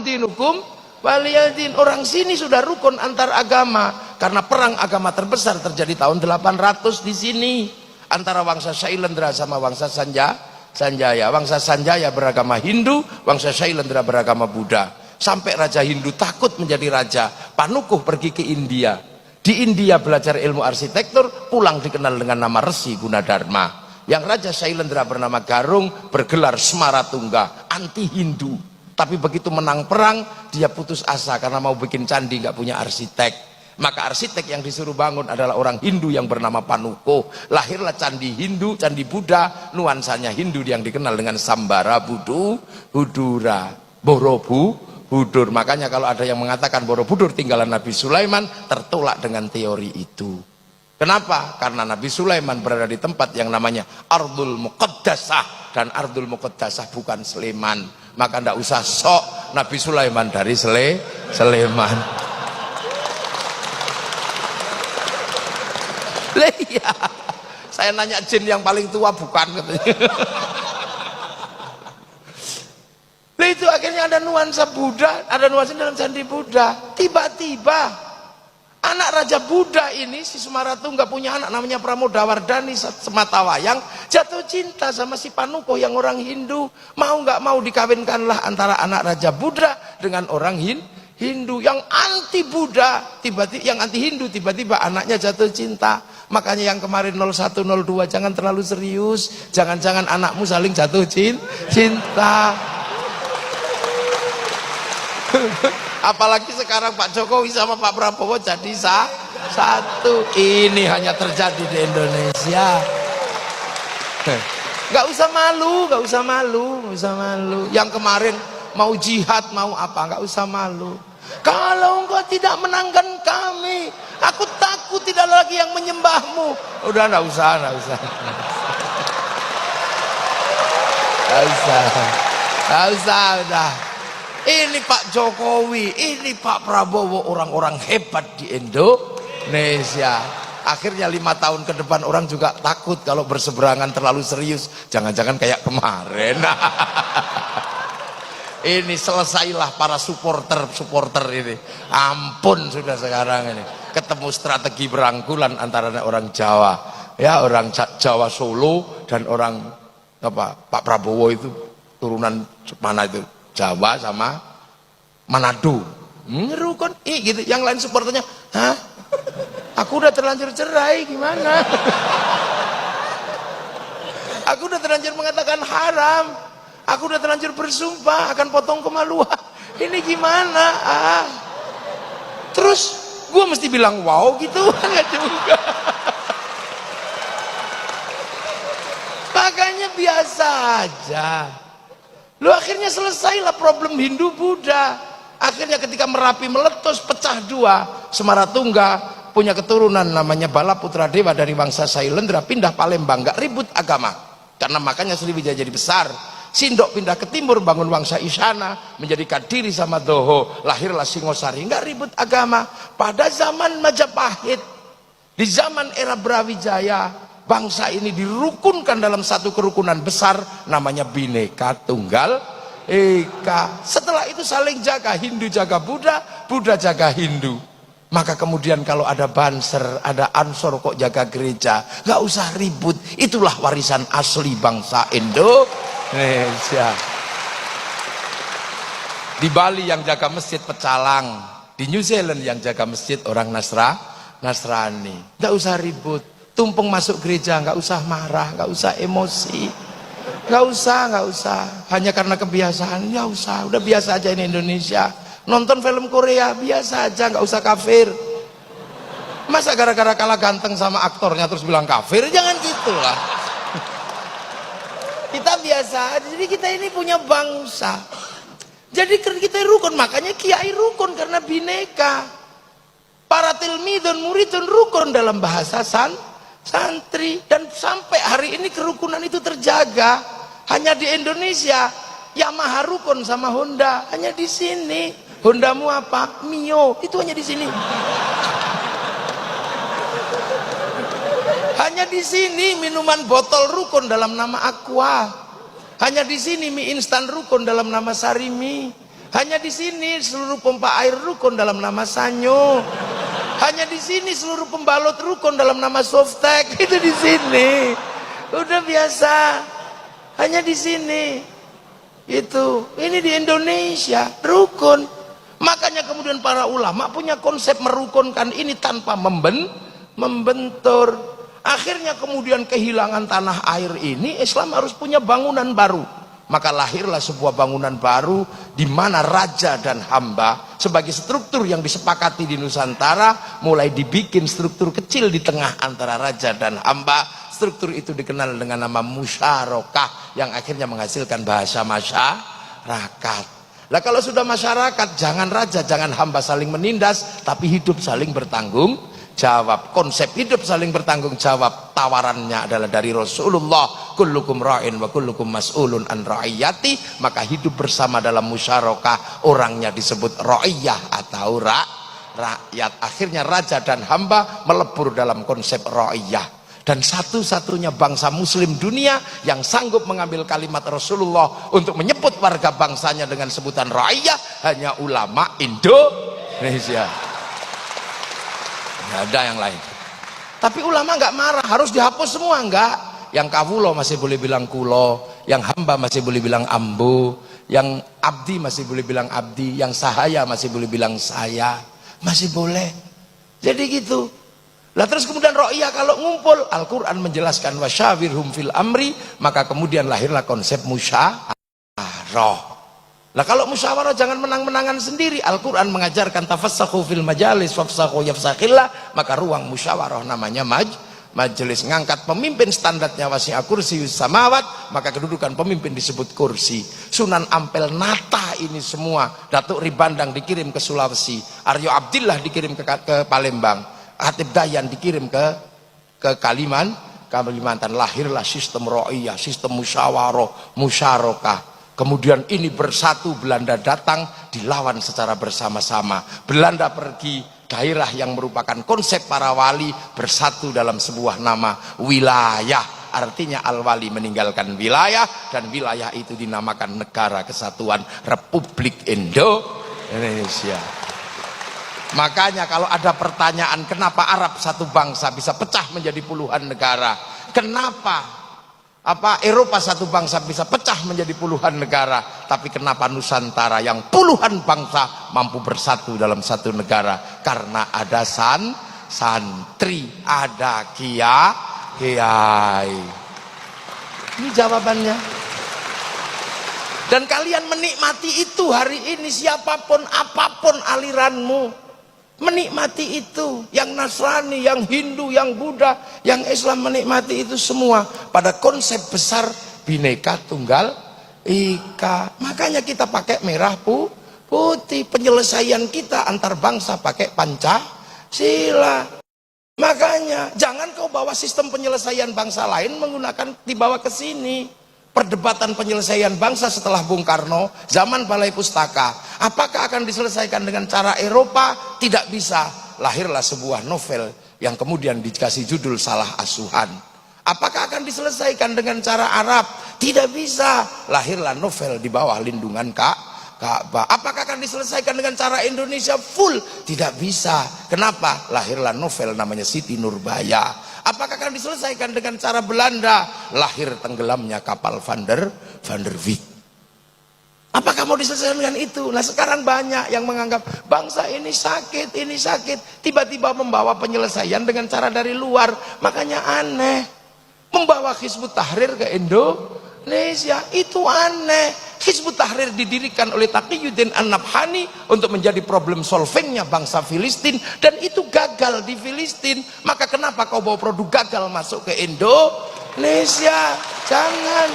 dinukum waliyadin. Orang sini sudah rukun antar agama karena perang agama terbesar terjadi tahun 800 di sini antara Wangsa Shailendra sama Wangsa Sanjaya. Wangsa Sanjaya beragama Hindu, Wangsa Shailendra beragama Buddha. Sampai Raja Hindu takut menjadi raja. Panukuh pergi ke India. Di India belajar ilmu arsitektur, pulang dikenal dengan nama Resi Gunadharma. Yang Raja Shailendra bernama Garung bergelar Smaratungga, anti Hindu. Tapi begitu menang perang, dia putus asa karena mau bikin candi nggak punya arsitek. Maka arsitek yang disuruh bangun adalah orang Hindu yang bernama Panukuh. Lahirlah candi Hindu, candi Buddha, nuansanya Hindu yang dikenal dengan Sambara Budura, Borobudur. Makanya kalau ada yang mengatakan Borobudur tinggalan Nabi Sulaiman, tertolak dengan teori itu. Kenapa? Karena Nabi Sulaiman berada di tempat yang namanya Ardul Muqaddasah, dan Ardul Muqaddasah bukan Sleman. Maka tidak usah sok Nabi Sulaiman dari Sleman. Iya, saya nanya jin yang paling tua bukan katanya. Itu akhirnya ada nuansa Buddha, ada nuansa dalam candi Buddha. Tiba-tiba anak Raja Buddha ini, si Smaratungga punya anak namanya Pramodawardhani Sematawayang, jatuh cinta sama si Panukuh yang orang Hindu. Mau nggak mau dikawinkanlah antara anak Raja Buddha dengan orang Hindu yang anti Buddha, tiba-tiba yang anti Hindu, tiba-tiba anaknya jatuh cinta. Makanya yang kemarin 0102 jangan terlalu serius, jangan-jangan anakmu saling jatuh cinta. Apalagi sekarang Pak Jokowi sama Pak Prabowo jadi satu. Ini hanya terjadi di Indonesia. Nggak usah malu, nggak usah malu, nggak usah malu. Yang kemarin mau jihad, mau apa, nggak usah malu. Kalau engkau tidak menangkan kami, aku takut tidak lagi yang menyembahmu. Udah nggak usah, nggak usah. Nggak usah, nggak usah, udah. Ini Pak Jokowi, ini Pak Prabowo, orang-orang hebat di Indonesia. Akhirnya 5 tahun ke depan orang juga takut kalau berseberangan terlalu serius. Jangan-jangan kayak kemarin. Ini selesailah para supporter ini. Ampun sudah sekarang ini. Ketemu strategi berangkulan antara orang Jawa, ya orang Jawa Solo dan orang apa Pak Prabowo itu turunan mana itu Jawa sama Manado. Rukun, gitu. Yang lain supporternya, hah? Aku udah terlanjur cerai, gimana? Aku udah terlanjur mengatakan haram. Aku udah terlanjur bersumpah akan potong kemaluan. Ini gimana? Terus gue mesti bilang wow gitu? Enggak juga. Makanya biasa aja. Lu akhirnya selesailah problem Hindu Buddha. Akhirnya ketika Merapi meletus pecah dua, Smaratungga punya keturunan namanya Balaputra Dewa dari Wangsa Shailendra pindah Palembang, nggak ribut agama. Karena makanya Sriwijaya jadi besar. Sindok pindah ke timur bangun Wangsa Isyana, menjadikan diri sama Doho, lahirlah Singosari, nggak ribut agama. Pada zaman Majapahit, di zaman era Brawijaya, bangsa ini dirukunkan dalam satu kerukunan besar namanya Bhinneka Tunggal Ika. Setelah itu saling jaga, Hindu jaga Buddha, Buddha jaga Hindu. Maka kemudian kalau ada Banser, ada Ansor kok jaga gereja, nggak usah ribut. Itulah warisan asli bangsa Indonesia. Di Bali yang jaga masjid pecalang, di New Zealand yang jaga masjid orang Nasrani. Nggak usah ribut. Tumpeng masuk gereja, nggak usah marah, nggak usah emosi, nggak usah. Hanya karena kebiasaan, nggak usah. Udah biasa aja ini Indonesia. Nonton film Korea biasa aja, nggak usah kafir. Masa gara-gara kalah ganteng sama aktornya terus bilang kafir? Jangan gitulah. Kita biasa, jadi kita ini punya bangsa. Jadi kita rukun, makanya kiai rukun karena bineka. Para tilmidun muridun rukun dalam bahasa santri, dan sampai hari ini kerukunan itu terjaga. Hanya di Indonesia Yamaha rukun sama Honda, hanya di sini. Hondamu apa? Mio, itu hanya di sini. Hanya di sini minuman botol rukun dalam nama Aqua. Hanya di sini mie instan rukun dalam nama Sarimi. Hanya di sini seluruh pompa air rukun dalam nama Sanyo. Hanya di sini seluruh pembalot rukun dalam nama Softtek. Itu di sini. Udah biasa. Hanya di sini. Itu. Ini di Indonesia rukun. Makanya kemudian para ulama punya konsep merukunkan ini tanpa membentur. Akhirnya kemudian kehilangan tanah air ini, Islam harus punya bangunan baru. Maka lahirlah sebuah bangunan baru di mana raja dan hamba sebagai struktur yang disepakati di Nusantara, mulai dibikin struktur kecil di tengah antara raja dan hamba. Struktur itu dikenal dengan nama musyarakah yang akhirnya menghasilkan bahasa masyarakat. Lah kalau sudah masyarakat, jangan raja, jangan hamba saling menindas, tapi hidup saling bertanggung jawab. Konsep hidup saling bertanggung jawab tawarannya adalah dari Rasulullah, kullukum ra'in wa kullukum mas'ulun an ra'iyati. Maka hidup bersama dalam musyarakah, orangnya disebut ra'iyah atau rakyat. Akhirnya raja dan hamba melebur dalam konsep ra'iyah. Dan satu-satunya bangsa muslim dunia yang sanggup mengambil kalimat Rasulullah untuk menyebut warga bangsanya dengan sebutan ra'iyah hanya ulama Indonesia. Nggak ada yang lain. Tapi ulama nggak marah, harus dihapus semua nggak. Yang kawulo masih boleh bilang kulo, yang hamba masih boleh bilang ambu, yang abdi masih boleh bilang abdi, yang sahaya masih boleh bilang saya, masih boleh. Jadi gitu. Lah terus kemudian ro'iyah kalau ngumpul, Al-Quran menjelaskan wasyawirhum fil amri, maka kemudian lahirlah konsep musyawarah. Lah kalau musyawarah jangan menang-menangan sendiri. Al-Quran mengajarkan tafassahu fil majalis wafsahu yafsakhillah, maka ruang musyawarah namanya majelis. Ngangkat pemimpin standarnya wasi'a kursiyus samawat, maka kedudukan pemimpin disebut kursi. Sunan Ampel nata ini semua. Datuk Ribandang dikirim ke Sulawesi, Aryo Abdillah dikirim ke Palembang, Hatib Dayan dikirim ke Kalimantan. Lahirlah sistem ro'iyah, sistem musyawarah. Kemudian ini bersatu, Belanda datang, dilawan secara bersama-sama. Belanda pergi, daerah yang merupakan konsep para wali bersatu dalam sebuah nama wilayah. Artinya al-wali meninggalkan wilayah, dan wilayah itu dinamakan Negara Kesatuan Republik Indonesia. Makanya kalau ada pertanyaan kenapa Arab satu bangsa bisa pecah menjadi puluhan negara, kenapa Eropa satu bangsa bisa pecah menjadi puluhan negara, tapi kenapa Nusantara yang puluhan bangsa mampu bersatu dalam satu negara? Karena ada santri, ada kiai. Ini jawabannya. Dan kalian menikmati itu hari ini, siapapun apapun aliranmu, menikmati itu. Yang Nasrani, yang Hindu, yang Buddha, yang Islam menikmati itu semua pada konsep besar Bhinneka Tunggal Ika. Makanya kita pakai merah putih. Penyelesaian kita antar bangsa pakai Pancasila. Makanya jangan kau bawa sistem penyelesaian bangsa lain menggunakan dibawa ke sini. Perdebatan penyelesaian bangsa setelah Bung Karno, zaman Balai Pustaka, apakah akan diselesaikan dengan cara Eropa? Tidak bisa. Lahirlah sebuah novel yang kemudian dikasih judul Salah Asuhan. Apakah akan diselesaikan dengan cara Arab? Tidak bisa. Lahirlah novel di bawah lindungan Ka'bah. Apakah akan diselesaikan dengan cara Indonesia full? Tidak bisa. Kenapa? Lahirlah novel namanya Siti Nurbaya. Apakah akan diselesaikan dengan cara Belanda? Lahir tenggelamnya kapal Van der Wijk. Apakah mau diselesaikan dengan itu? Nah sekarang banyak yang menganggap bangsa ini sakit, tiba-tiba membawa penyelesaian dengan cara dari luar. Makanya aneh, membawa Hizbut Tahrir ke Indonesia itu aneh. Hizbut Tahrir didirikan oleh Taqiyuddin An-Nabhani untuk menjadi problem solvingnya bangsa Filistin, dan itu gagal di Filistin. Maka kenapa kau bawa produk gagal masuk ke Indonesia? Jangan.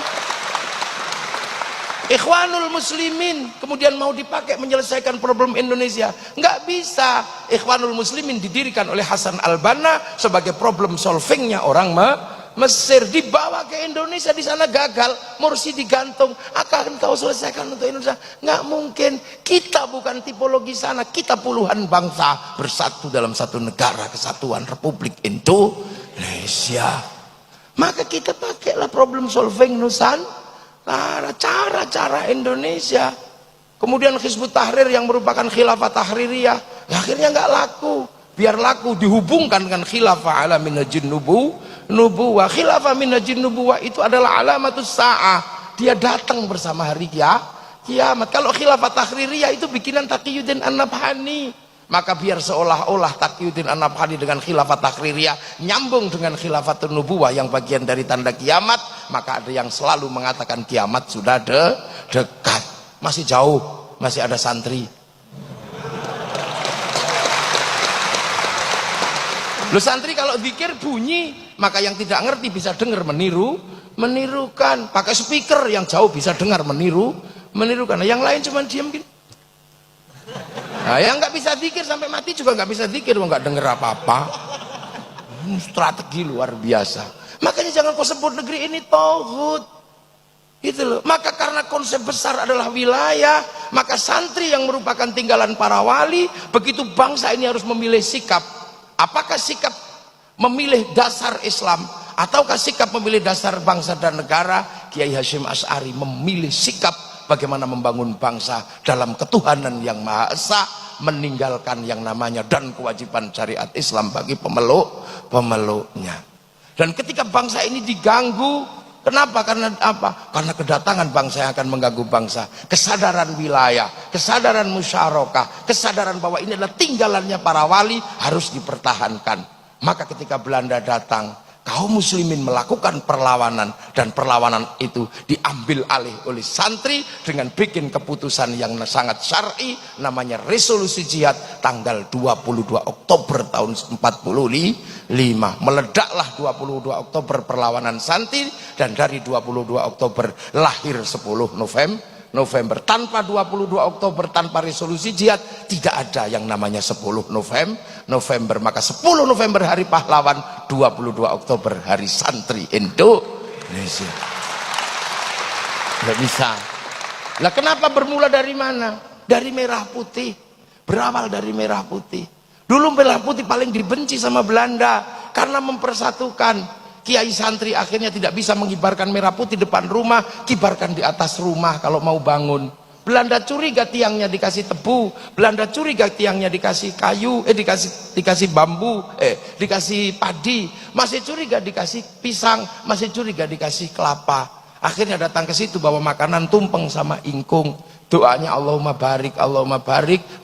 Ikhwanul Muslimin kemudian mau dipakai menyelesaikan problem Indonesia, nggak bisa. Ikhwanul Muslimin didirikan oleh Hasan al-Banna sebagai problem solvingnya orang Mesir, dibawa ke Indonesia, di sana gagal, Mursi digantung. Akan kau selesaikan untuk Indonesia? Nggak mungkin. Kita bukan tipologi sana, kita puluhan bangsa bersatu dalam satu negara kesatuan Republik Indonesia. Maka kita pakailah problem solving Nusantara, cara-cara Indonesia. Kemudian Hizbut Tahrir yang merupakan khilafah tahririyah, ya akhirnya nggak laku. Biar laku dihubungkan dengan khilafah ala minhajin nubuwah. Khilafah minhajin nubuwah itu adalah alamatus sa'ah. Dia datang bersama hari kiamat. Kalau khilafah tahririyah itu bikinan Taqiyuddin An-Nabhani. Maka biar seolah-olah Taqiyuddin An-Nabhani dengan khilafah tahririyah nyambung dengan khilafatun nubuwah yang bagian dari tanda kiamat, maka ada yang selalu mengatakan kiamat sudah dekat. Masih jauh, masih ada santri. Lu santri kalau zikir bunyi, maka yang tidak ngerti bisa dengar menirukan. Pakai speaker yang jauh bisa dengar menirukan. Nah, yang lain cuma diam gitu. Nah, yang nggak bisa zikir sampai mati juga nggak bisa zikir, nggak dengar apa-apa. Strategi luar biasa. Makanya jangan kau sebut negeri ini tauhid. Itu loh. Maka karena konsep besar adalah wilayah, maka santri yang merupakan tinggalan para wali, begitu bangsa ini harus memilih sikap. Apakah sikap memilih dasar Islam ataukah sikap memilih dasar bangsa dan negara? Kiai Hasyim Asy'ari memilih sikap bagaimana membangun bangsa dalam ketuhanan yang Maha Esa, meninggalkan yang namanya dan kewajiban syariat Islam bagi pemeluknya. Dan ketika bangsa ini diganggu, kenapa? Karena apa? Karena kedatangan bangsa yang akan mengganggu bangsa. Kesadaran wilayah, kesadaran musyarakah, kesadaran bahwa ini adalah tinggalannya para wali harus dipertahankan. Maka ketika Belanda datang, kaum muslimin melakukan perlawanan, dan perlawanan itu diambil alih oleh santri dengan bikin keputusan yang sangat syar'i, namanya resolusi jihad tanggal 22 Oktober tahun 45. Meledaklah 22 Oktober perlawanan santri, dan dari 22 Oktober lahir 10 November. Tanpa 22 Oktober, tanpa resolusi jihad, tidak ada yang namanya 10 November. Maka 10 November hari pahlawan, 22 Oktober hari santri Indonesia. Nggak bisa. Lah kenapa bermula dari mana? Dari merah putih. Berawal dari merah putih. Dulu merah putih paling dibenci sama Belanda karena mempersatukan. Kiai santri akhirnya tidak bisa mengibarkan merah putih depan rumah, kibarkan di atas rumah kalau mau bangun. Belanda curiga tiangnya dikasih tebu, Belanda curiga tiangnya dikasih kayu, dikasih bambu, dikasih padi, masih curiga dikasih pisang, masih curiga dikasih kelapa. Akhirnya datang ke situ bawa makanan tumpeng sama ingkung. Doanya Allahumma barik,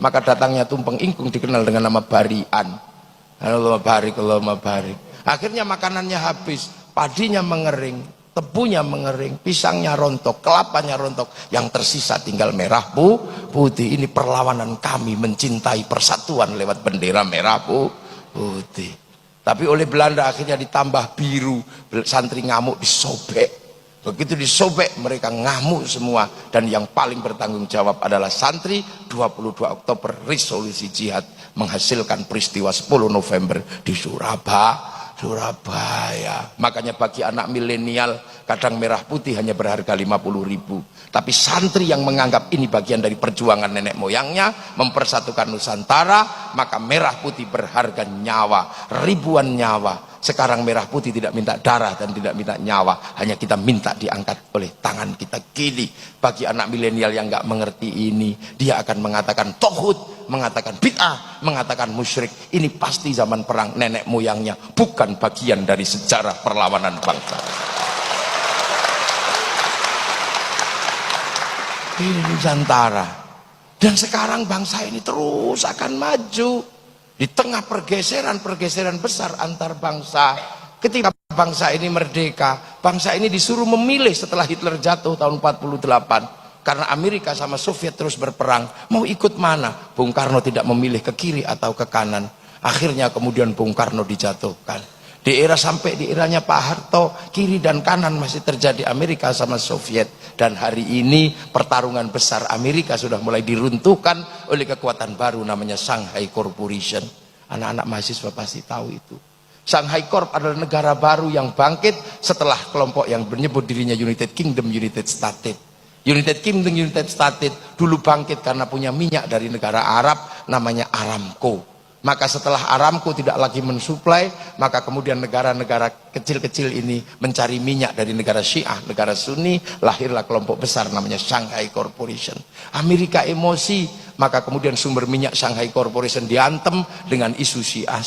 maka datangnya tumpeng ingkung dikenal dengan nama barian. Allahumma barik. Akhirnya makanannya habis, padinya mengering, tebunya mengering, pisangnya rontok, kelapanya rontok, yang tersisa tinggal merah putih. Ini perlawanan kami mencintai persatuan lewat bendera merah putih. Tapi oleh Belanda akhirnya ditambah biru, santri ngamuk disobek. Begitu disobek mereka ngamuk semua, dan yang paling bertanggung jawab adalah santri. 22 Oktober resolusi jihad menghasilkan peristiwa 10 November di Surabaya. Makanya bagi anak milenial kadang merah putih hanya berharga 50.000, tapi santri yang menganggap ini bagian dari perjuangan nenek moyangnya mempersatukan Nusantara, maka merah putih berharga nyawa, ribuan nyawa. Sekarang merah putih tidak minta darah dan tidak minta nyawa, hanya kita minta diangkat oleh tangan kita kiri. Bagi anak milenial yang nggak mengerti ini, dia akan mengatakan tauhid, mengatakan bid'ah, mengatakan musyrik. Ini pasti zaman perang nenek moyangnya, bukan bagian dari sejarah perlawanan bangsa. Ini Nusantara. Dan sekarang bangsa ini terus akan maju di tengah pergeseran besar antar bangsa. Ketika bangsa ini merdeka, bangsa ini disuruh memilih setelah Hitler jatuh tahun 48. Karena Amerika sama Soviet terus berperang, mau ikut mana? Bung Karno tidak memilih ke kiri atau ke kanan. Akhirnya kemudian Bung Karno dijatuhkan. Sampai di eranya Pak Harto, kiri dan kanan masih terjadi Amerika sama Soviet. Dan hari ini pertarungan besar Amerika sudah mulai diruntuhkan oleh kekuatan baru namanya Shanghai Corporation. Anak-anak mahasiswa pasti tahu itu. Shanghai Corp adalah negara baru yang bangkit setelah kelompok yang menyebut dirinya United Kingdom, United States. United Kingdom, United States dulu bangkit karena punya minyak dari negara Arab namanya Aramco. Maka setelah Aramco tidak lagi mensuplai, maka kemudian negara-negara kecil-kecil ini mencari minyak dari negara Syiah, negara Sunni, lahirlah kelompok besar namanya Shanghai Corporation. Amerika emosi, maka kemudian sumber minyak Shanghai Corporation diantem dengan isu Syiah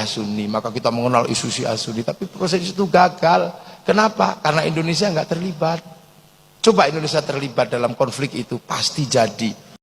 Sunni. Maka kita mengenal isu Syiah Sunni, tapi proses itu gagal. Kenapa? Karena Indonesia nggak terlibat. Coba Indonesia terlibat dalam konflik itu, pasti jadi.